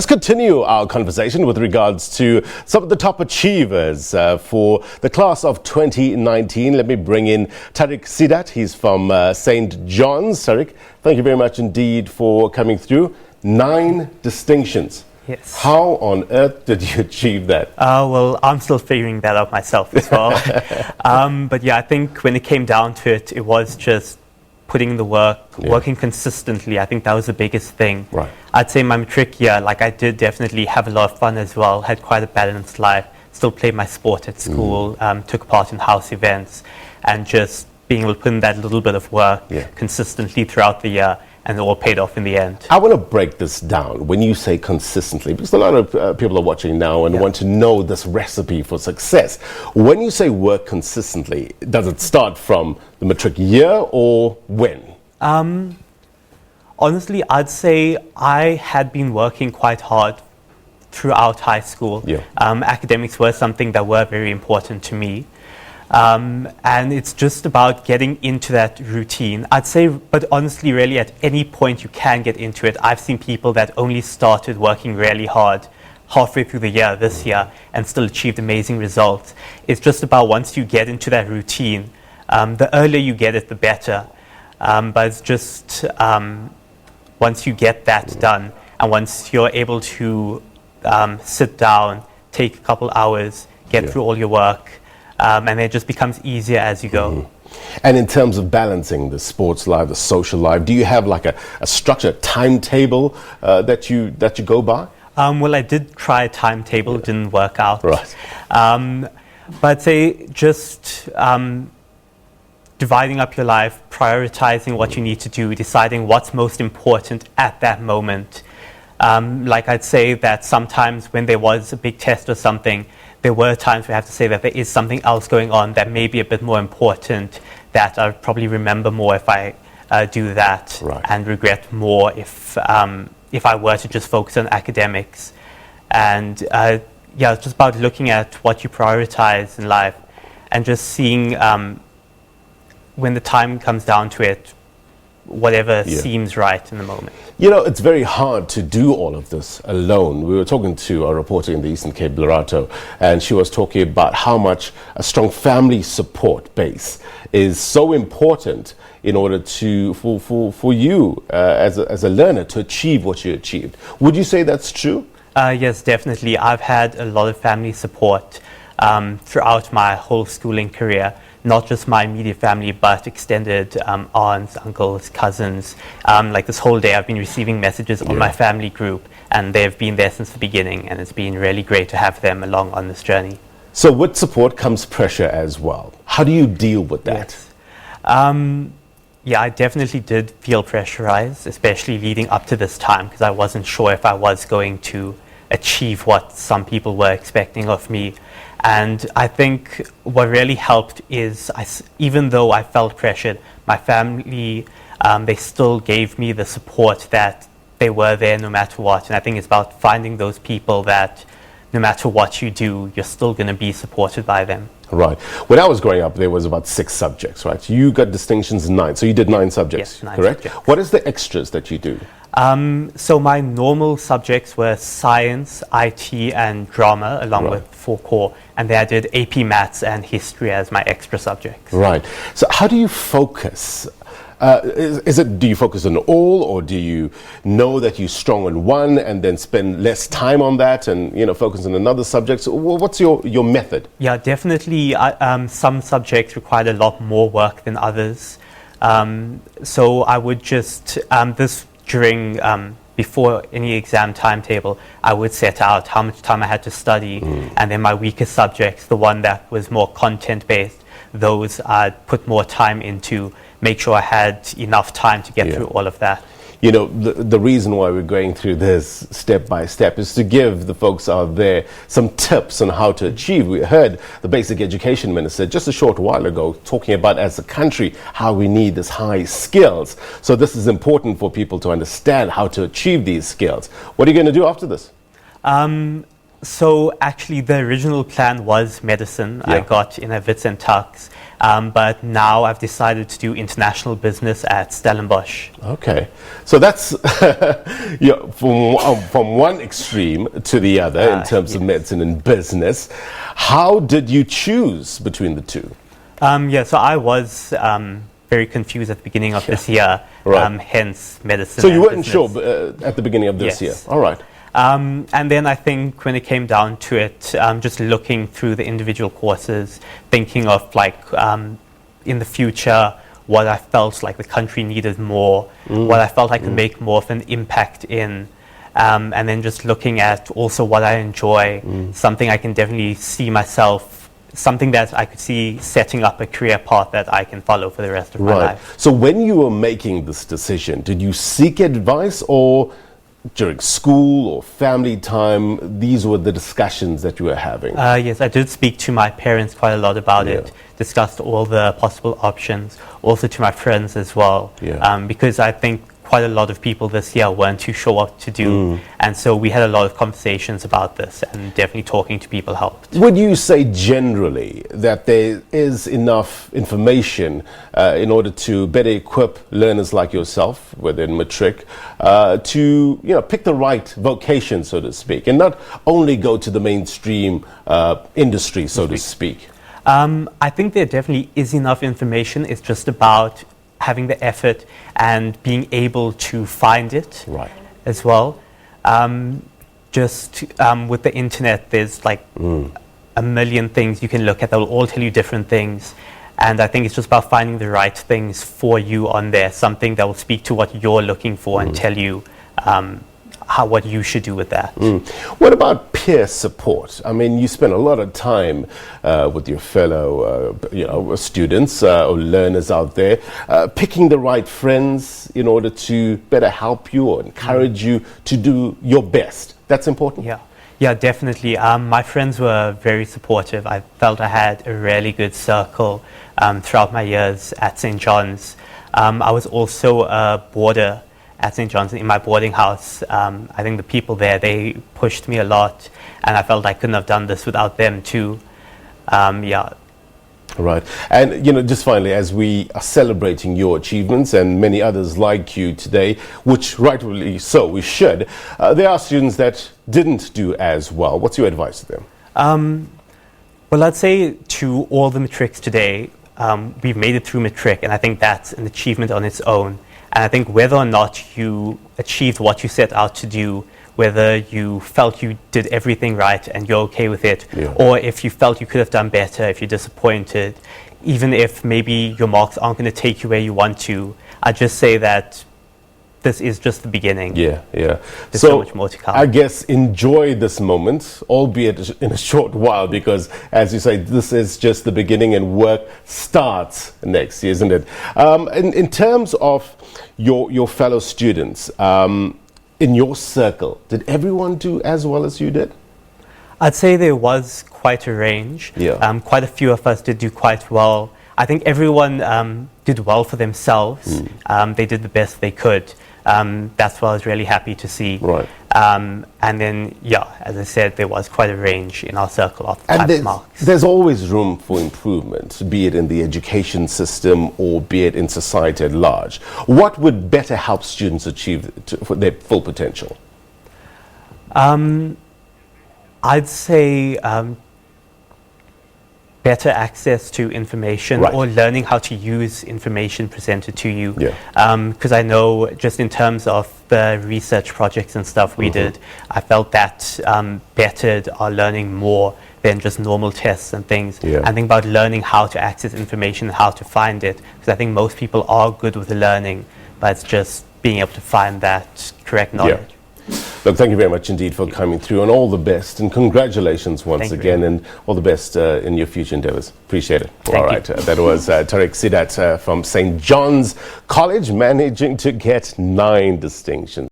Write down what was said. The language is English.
Let's continue our conversation with regards to some of the top achievers for the class of 2019. Let me bring in Tariq Seedat. He's from St. John's. Tariq, thank you very much indeed for coming through. 9 distinctions. Yes. How on earth did you achieve that? Well, I'm still figuring that out myself as well. But yeah, I think when it came down to it, it was just putting in the work, working consistently. I think that was the biggest thing. Right. I'd say my matric year, I did definitely have a lot of fun as well, had quite a balanced life, still played my sport at school, took part in house events, and just being able to put in that little bit of work consistently throughout the year, and it all paid off in the end. I want to break this down when you say consistently, because a lot of people are watching now and want to know this recipe for success. When you say work consistently, does it start from the matric year or when? Honestly, I'd say I had been working quite hard throughout high school. Academics were something that were very important to me. And it's just about getting into that routine. I'd say, but honestly, really, at any point you can get into it. I've seen people that only started working really hard halfway through the year, this year, and still achieved amazing results. It's just about once you get into that routine, the earlier you get it, the better. But it's just once you get that done, and once you're able to sit down, take a couple hours, get through all your work, and it just becomes easier as you go. And in terms of balancing the sports life, the social life, do you have like a structured timetable that you go by? Well, I did try a timetable, it didn't work out. Right. But I'd say just dividing up your life, prioritizing what you need to do, deciding what's most important at that moment. I'd say that sometimes when there was a big test or something, there were times we have to say that there is something else going on that may be a bit more important, that I'll probably remember more if I do that, and regret more if I were to just focus on academics. And it's just about looking at what you prioritize in life and just seeing when the time comes down to it, whatever seems right in the moment. You know, it's very hard to do all of this alone. We were talking to a reporter in the Eastern Cape, Lerato, and she was talking about how much a strong family support base is so important in order to for you as a learner to achieve what you achieved. Would you say that's true? Yes, definitely. I've had a lot of family support throughout my whole schooling career. Not just my immediate family, but extended aunts, uncles, cousins. This whole day I've been receiving messages on my family group, and they've been there since the beginning, and it's been really great to have them along on this journey. So with support comes pressure as well. How do you deal with that? Yes. I definitely did feel pressurized, especially leading up to this time, because I wasn't sure if I was going to achieve what some people were expecting of me. And I think what really helped is, even though I felt pressured, my family, they still gave me the support that they were there no matter what. And I think it's about finding those people that no matter what you do, you're still going to be supported by them. Right. When I was growing up, there was about 6 subjects, right? You got distinctions in 9. So you did 9 subjects, yes, 9 correct? Subjects. What is the extras that you do? So my normal subjects were science, IT, and drama, along with 4 core. And then I did AP Maths and history as my extra subjects. Right. So how do you focus? Do you focus on all, or do you know that you're strong on one and then spend less time on that and focus on another subject? So what's your method? Yeah, definitely. Some subjects required a lot more work than others. So I would just before any exam timetable, I would set out how much time I had to study, and then my weaker subjects, the one that was more content-based, those I'd put more time into, make sure I had enough time to get through all of that. You know, the reason why we're going through this step by step is to give the folks out there some tips on how to achieve. We heard the Basic Education Minister just a short while ago talking about, as a country, how we need these high skills. So this is important for people to understand how to achieve these skills. What are you going to do after this? So actually the original plan was medicine. I got in a Wits and Tux, but now I've decided to do international business at Stellenbosch. Okay, so that's from one extreme to the other in terms of medicine and business. How did you choose between the two? So I was very confused at the beginning of this year, hence medicine. So you weren't sure at the beginning of this year? All right. And then I think when it came down to it, just looking through the individual courses, thinking of like in the future, what I felt like the country needed more, what I felt I could make more of an impact in, and then just looking at also what I enjoy, something I can definitely see myself, something that I could see setting up a career path that I can follow for the rest of my life. So when you were making this decision, did you seek advice, or during school or family time, these were the discussions that you were having? Yes, I did speak to my parents quite a lot about it, discussed all the possible options, also to my friends as well, because I think quite a lot of people this year weren't too sure what to do, and so we had a lot of conversations about this, and definitely talking to people helped. Would you say generally that there is enough information in order to better equip learners like yourself, whether in matric, to pick the right vocation, so to speak, and not only go to the mainstream industry, so to speak? I think there definitely is enough information. It's just about having the effort and being able to find it as well. With the internet, there's like a million things you can look at that will all tell you different things. And I think it's just about finding the right things for you on there, something that will speak to what you're looking for and tell you what you should do with that. What about peer support? I mean, you spend a lot of time with your fellow students or learners out there, picking the right friends in order to better help you or encourage you to do your best. That's important? Yeah, definitely. My friends were very supportive. I felt I had a really good circle throughout my years at St. John's. I was also a boarder at St. John's in my boarding house. I think the people there, they pushed me a lot, and I felt I couldn't have done this without them too. Right. And, just finally, as we are celebrating your achievements and many others like you today, which rightfully so, we should, there are students that didn't do as well. What's your advice to them? Well, I'd say to all the matrics today, we've made it through matric, and I think that's an achievement on its own. And I think whether or not you achieved what you set out to do, whether you felt you did everything right and you're okay with it, or if you felt you could have done better, if you're disappointed, even if maybe your marks aren't going to take you where you want to, I'd just say that this is just the beginning. There's so much more to come. I guess enjoy this moment, albeit in a short while, because as you say, this is just the beginning and work starts next year, isn't it? In terms of your fellow students, in your circle, did everyone do as well as you did? I'd say there was quite a range. Quite a few of us did do quite well. I think everyone did well for themselves. They did the best they could. That's what I was really happy to see. And then, as I said, there was quite a range in our circle of type of marks. There's always room for improvement, be it in the education system or be it in society at large. What would better help students achieve their full potential? I'd say better access to information or learning how to use information presented to you. Because I know just in terms of the research projects and stuff we did, I felt that bettered our learning more than just normal tests and things. I think about learning how to access information and how to find it, because I think most people are good with the learning, but it's just being able to find that correct knowledge. Look, thank you very much indeed for coming through, and all the best, and congratulations once again, and all the best in your future endeavors. Appreciate it. All right, that was Tariq Seedat from St. John's College, managing to get 9 distinctions.